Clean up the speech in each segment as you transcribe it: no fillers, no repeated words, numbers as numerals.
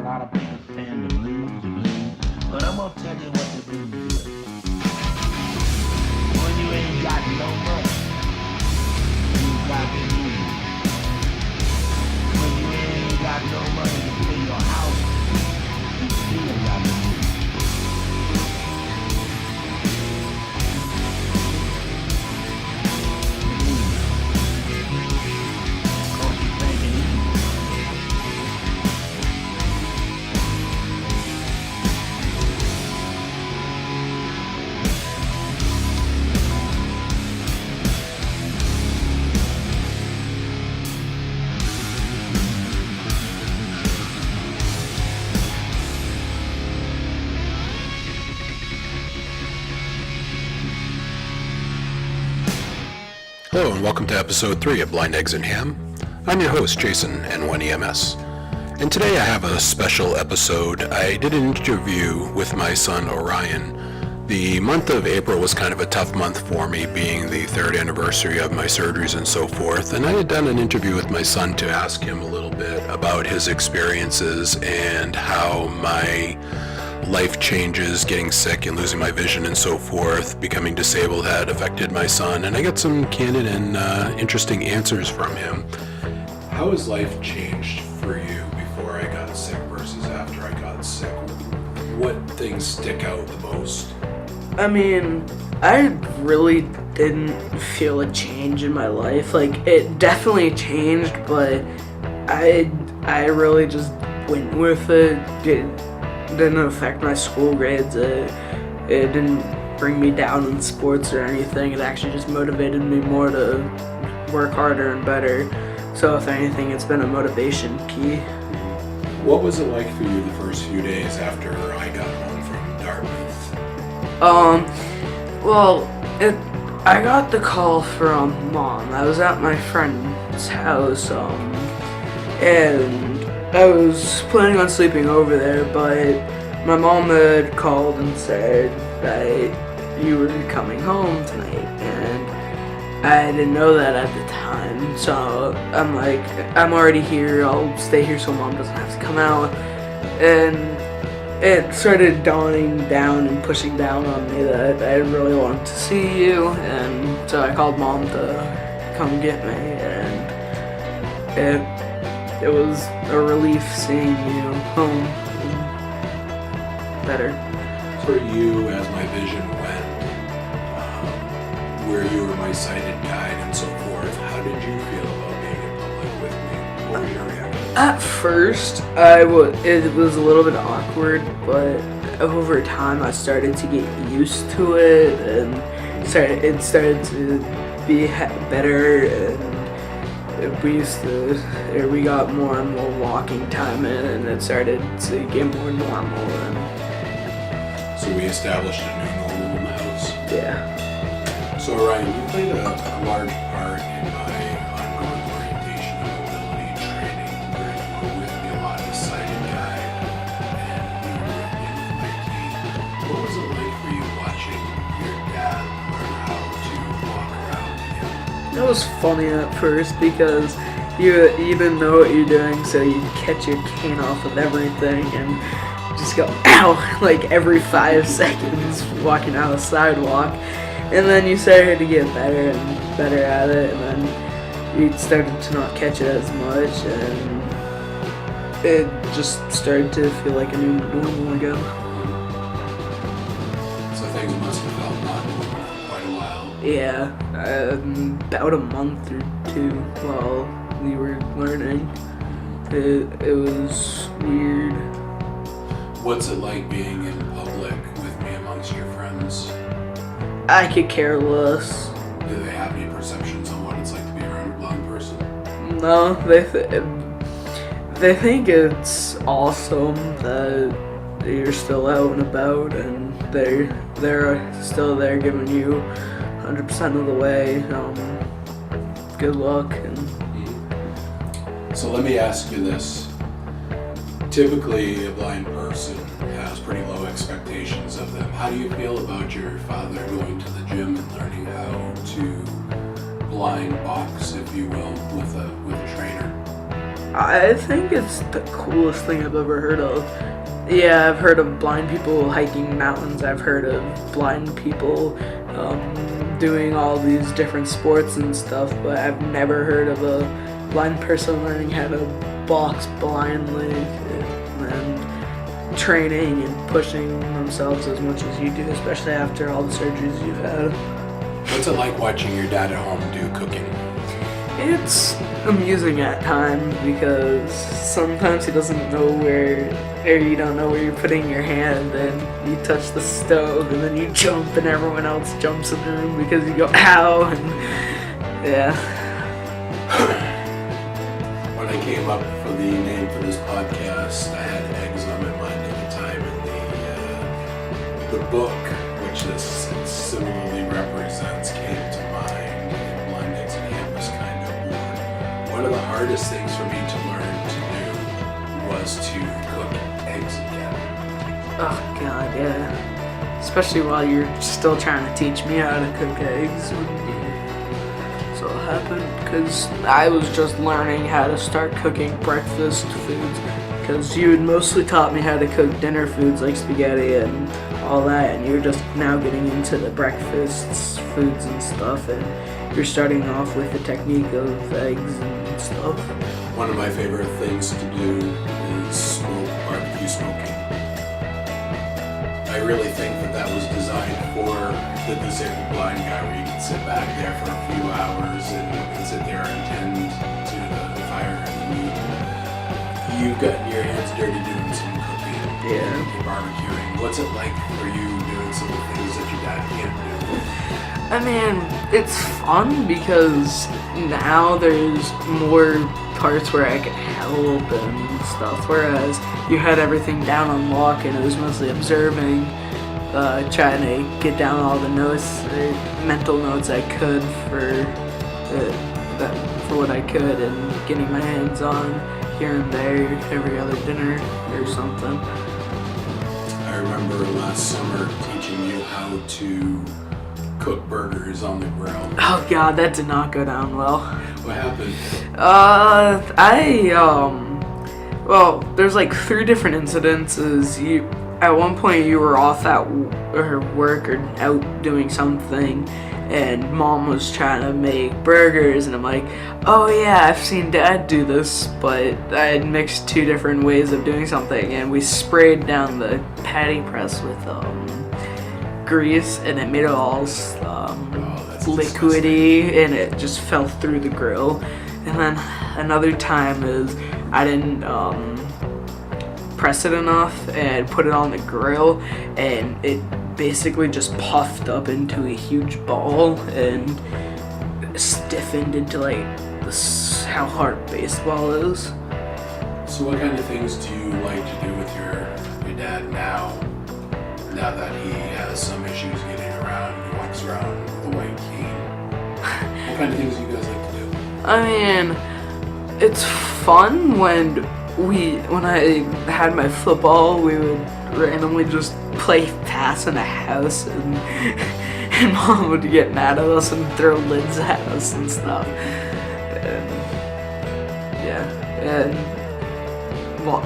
lot of people saying the blues, but I'm gonna tell you what the blues is. When you ain't got no money, you got the blues. When you ain't got no money to pay your house, you still got the blues. Hello and welcome to episode 3 of Blind Eggs and Ham. I'm your host, Jason, N1EMS. And today I have a special episode. I did an interview with my son, Orion. The month of April was kind of a tough month for me, being the 3rd anniversary of my surgeries and so forth. And I had done an interview with my son to ask him a little bit about his experiences and how my life changes, getting sick and losing my vision and so forth, becoming disabled had affected my son, and I got some candid and interesting answers from him. How has life changed for you before I got sick versus after I got sick? What things stick out the most? I mean, I really didn't feel a change in my life. Like, it definitely changed, but I really just went with it. It didn't affect my school grades. It didn't bring me down in sports or anything. It actually just motivated me more to work harder and better. So if anything, it's been a motivation key. What was it like for you the first few days after I got home from Dartmouth? I got the call from Mom. I was at my friend's house, and I was planning on sleeping over there, but my mom had called and said that you were coming home tonight, and I didn't know that at the time, so I'm like, I'm already here, I'll stay here so Mom doesn't have to come out, and it started dawning down and pushing down on me that I really wanted to see you, and so I called Mom to come get me, and it was a relief seeing you home better. For you, as my vision went, where you were my sighted guide and so forth, how did you feel about being in public with me? What were your reactions? At first, it was a little bit awkward, but over time I started to get used to it, and it started to be better, and we got more and more walking time in, and it started to get more normal. And so we established a new normal in the house? Yeah. So Ryan, you played a large part in my ongoing orientation and mobility training, where you were with me a lot as a sighted guide, and you were with my team. What was it like for you watching your dad learn how to walk around again? It was funny at first because you didn't know what you're doing, so you'd catch your cane off of everything and just go, ow, like every 5 seconds walking down the sidewalk. And then you started to get better and better at it, and then you started to not catch it as much, and it just started to feel like a new normal again. So things must have felt not normal for quite a while. Yeah, about a month or 2 while we were learning. It was weird. What's it like being in public with me amongst your friends? I could care less. Do they have any perceptions on what it's like to be around a blind person? No, they think it's awesome that you're still out and about, and they're still there giving you 100% of the way. Good luck. And so let me ask you this. Typically, a blind person has pretty low expectations of them. How do you feel about your father going to the gym and learning how to blind box, if you will, with a trainer? I think it's the coolest thing I've ever heard of. Yeah, I've heard of blind people hiking mountains. I've heard of blind people doing all these different sports and stuff, but I've never heard of a blind person learning how to box blindly and training and pushing themselves as much as you do, especially after all the surgeries you've had. What's it like watching your dad at home do cooking? It's amusing at times because sometimes he doesn't know where, or you don't know where you're putting your hand, and you touch the stove and then you jump and everyone else jumps in the room because you go ow, and yeah. When I came up for the name for this podcast, I had eggs on my mind at the time, and the book, which this similarly represents, came to mind, and Blind Eggs and Ham was kind of born. One of the hardest things for me to learn to do was to cook eggs again. Oh god, yeah. Especially while you're still trying to teach me how to cook eggs. So it happened because I was just learning how to start cooking breakfast foods, because you had mostly taught me how to cook dinner foods like spaghetti and all that, and you're just now getting into the breakfast foods and stuff, and you're starting off with the technique of eggs and stuff. One of my favorite things to do is barbecue smoking. I really think that was designed for the disabled blind guy, where you can sit back there for a few hours and sit there and tend to the fire and the meat. You've got your hands dirty doing some cooking and barbecuing. What's it like for you doing some of the things that your dad can't do? I mean, it's fun because now there's more parts where I can help and stuff, whereas you had everything down on lock and it was mostly observing, trying to get down all the notes, mental notes I could for what I could, and getting my hands on here and there every other dinner or something. I remember last summer teaching you how to cook burgers on the grill. Oh god, that did not go down well. What happened? Well, there's like 3 different incidences. At one point you were off at work or out doing something, and Mom was trying to make burgers, and I'm like, oh yeah, I've seen Dad do this, but I had mixed 2 different ways of doing something, and we sprayed down the patty press with grease, and it made it all liquidy, and it just fell through the grill. And then another time is I didn't press it enough and put it on the grill, and it basically just puffed up into a huge ball and stiffened into like how hard baseball is. So what kind of things do you like to do with your dad now that he has some issues getting around, he walks around with a white cane? What kind of things do you guys like to do? I mean, it's fun when I had my football, we would randomly just play pass in the house, and Mom would get mad at us and throw lids at us and stuff. And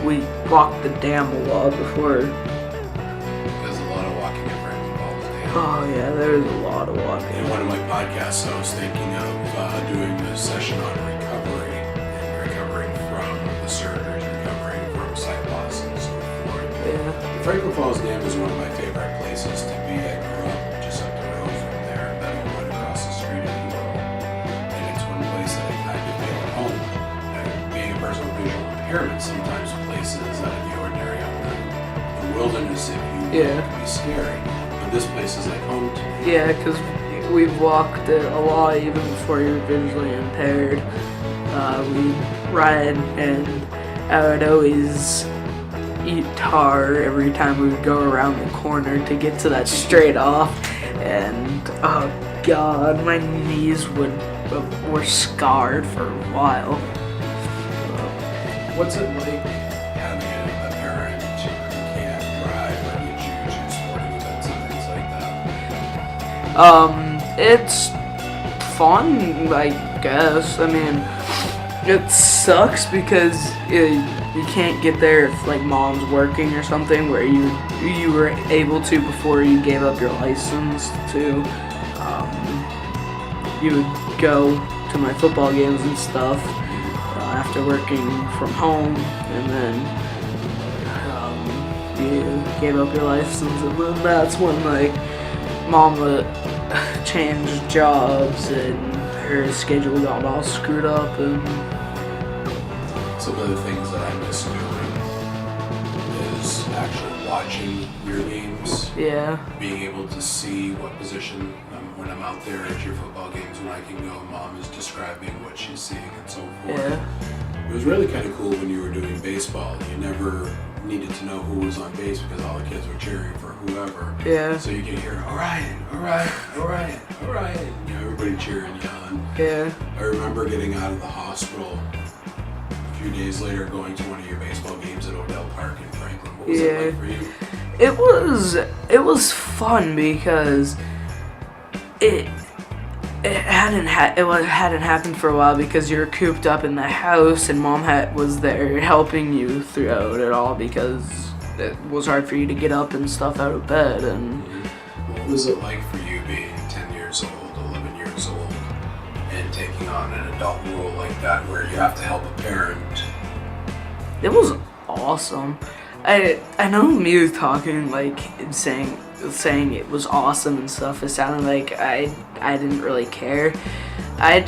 we walked the dam a lot before. There's a lot of walking effort involved with Dan. Oh yeah, there's a lot of walking. In one of my podcasts, I was thinking of doing a session on recovery, and recovering from the surgeries, recovering from sight loss and so forth. Yeah. Franklin Falls Dam is one of my favorite places to be. I grew up just up the road from there, Meadowwood across the street, if you will. And it's one place that I kind of feel at home. And being a person with visual impairment, sometimes places out of the ordinary out in the wilderness, if you will, can be scary. But this place is like home to me. Yeah, because we've walked it a lot even before you're visually impaired. We'd ride, and I would always eat tar every time we would go around the corner to get to that straight off, and oh god, my knees were scarred for a while. What's it like having a parent who can't drive or get you to sporting events and things like that? It's fun, I guess. I mean, It sucks because you can't get there if like mom's working or something where you were able to before you gave up your license to. You would go to my football games and stuff after working from home, and then you gave up your license, and then that's when like mama changed jobs and her schedule got all screwed up. And some of the things that I miss doing is actually watching your games. Yeah. Being able to see what position when I'm out there at your football games, when I can go, mom is describing what she's seeing and so forth. Yeah. It was really kind of cool when you were doing baseball. You never needed to know who was on base because all the kids were cheering for whoever. Yeah. So you can hear, Orion, Orion, Orion, Orion. You know, everybody cheering, yelling. Yeah. I remember getting out of the hospital a few days later, going to one of your baseball games at Odell Park in Franklin. What was that like for you? It was fun because it hadn't happened for a while because you were cooped up in the house and mom was there helping you throughout it all because it was hard for you to get up and stuff out of bed. And what was it like for you being 10 years old, 11 years old, and taking on an adult role like that where you have to help a parent? It was awesome. I know me talking like and saying it was awesome and stuff. It sounded like I didn't really care. I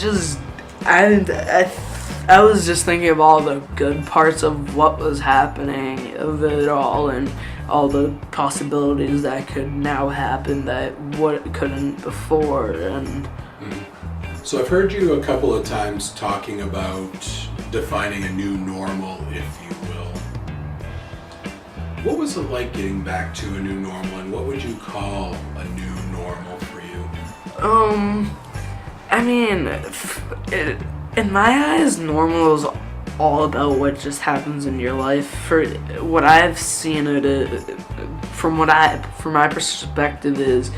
was just thinking of all the good parts of what was happening, of it all, and all the possibilities that could now happen that what couldn't before. And so I've heard you a couple of times talking about defining a new normal, if you will. What was it like getting back to a new normal, and what would you call a new normal for you? I mean, in my eyes, normal is all about what just happens in your life. For what I've seen from my perspective is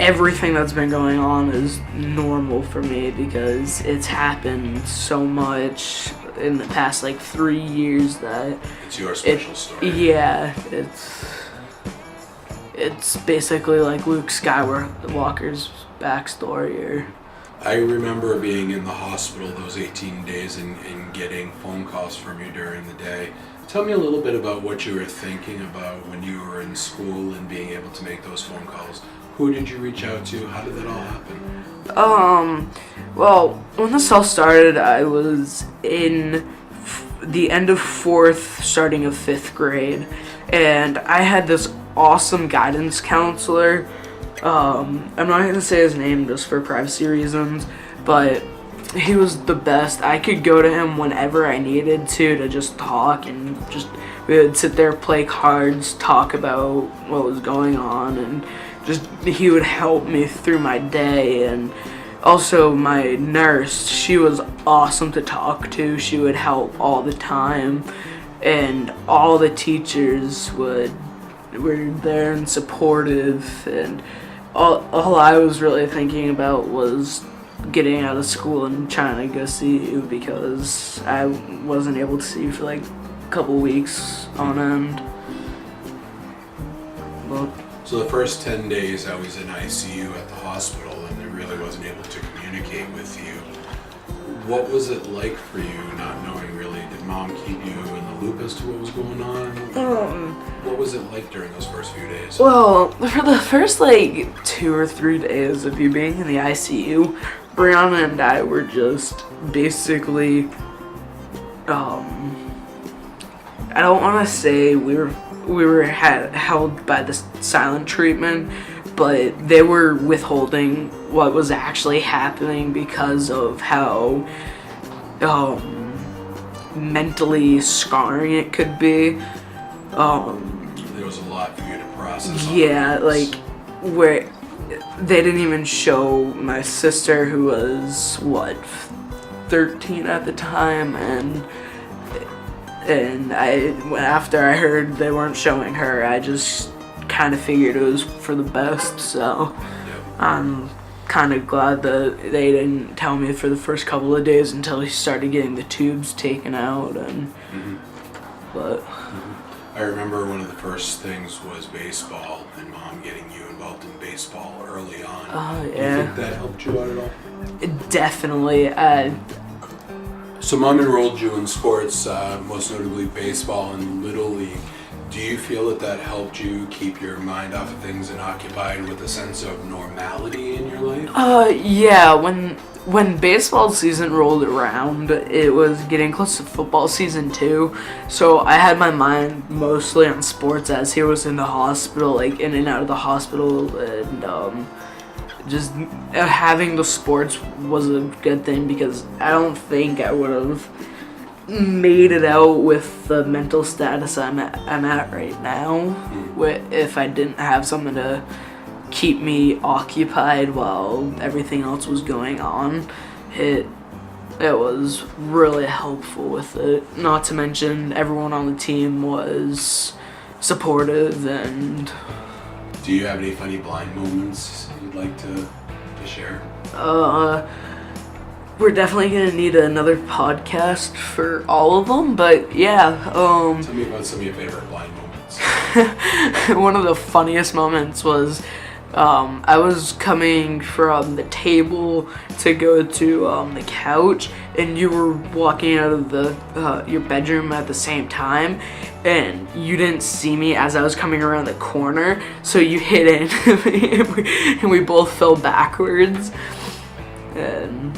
everything that's been going on is normal for me because it's happened so much in the past like 3 years that it's your special story. Yeah, it's basically like Luke Skywalker's backstory. I remember being in the hospital those 18 days and getting phone calls from you during the day. Tell me a little bit about what you were thinking about when you were in school and being able to make those phone calls. Who did you reach out to? How did that all happen? Well, when this all started, I was in the end of 4th, starting of 5th grade, and I had this awesome guidance counselor. I'm not going to say his name just for privacy reasons, but he was the best. I could go to him whenever I needed to just talk, and we would sit there, play cards, talk about what was going on, and he would help me through my day. And also my nurse, she was awesome to talk to. She would help all the time, and all the teachers were there and supportive, and all I was really thinking about was getting out of school and trying to go see you because I wasn't able to see you for like a couple weeks on end. Well, so the first 10 days I was in ICU at the hospital and I really wasn't able to communicate with you. What was it like for you not knowing really? Did mom keep you in the loop as to what was going on? What was it like during those first few days? Well, for the first like 2 or 3 days of you being in the ICU, Brianna and I were just basically, I don't want to say we were held by the silent treatment, but they were withholding what was actually happening because of how mentally scarring it could be. There was a lot for you to process. Yeah, like where they didn't even show my sister, who was 13 at the time, and after I heard they weren't showing her, I just kind of figured it was for the best. So kind of glad that they didn't tell me for the first couple of days until he started getting the tubes taken out. And but I remember one of the first things was baseball, and Mom getting you involved in baseball early on. Oh Do you yeah, think that helped you out at all? definitely. So Mom enrolled you in sports, most notably baseball and Little League. Do you feel that helped you keep your mind off of things and occupied with a sense of normality in your life? Yeah, when baseball season rolled around, it was getting close to football season too. So I had my mind mostly on sports as he was in the hospital, like in and out of the hospital, and just having the sports was a good thing because I don't think I would have made it out with the mental status I'm at right now if I didn't have something to keep me occupied while everything else was going on. It was really helpful with it. Not to mention everyone on the team was supportive. And do you have any funny blind moments you'd like to share? We're definitely gonna need another podcast for all of them, but yeah. Tell me about some of your favorite blind moments. One of the funniest moments was I was coming from the table to go to the couch, and you were walking out of your bedroom at the same time, and you didn't see me as I was coming around the corner, so you hit it, and we both fell backwards. And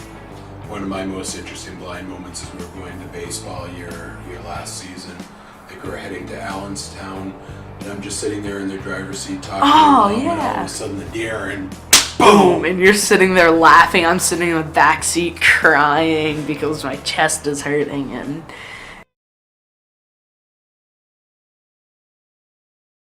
one of my most interesting blind moments is we were going to baseball your last season. I think we were heading to Allenstown, and I'm just sitting there in the driver's seat talking to Mom, and all of a sudden the deer, and boom! And you're sitting there laughing. I'm sitting in the back seat crying because my chest is hurting, and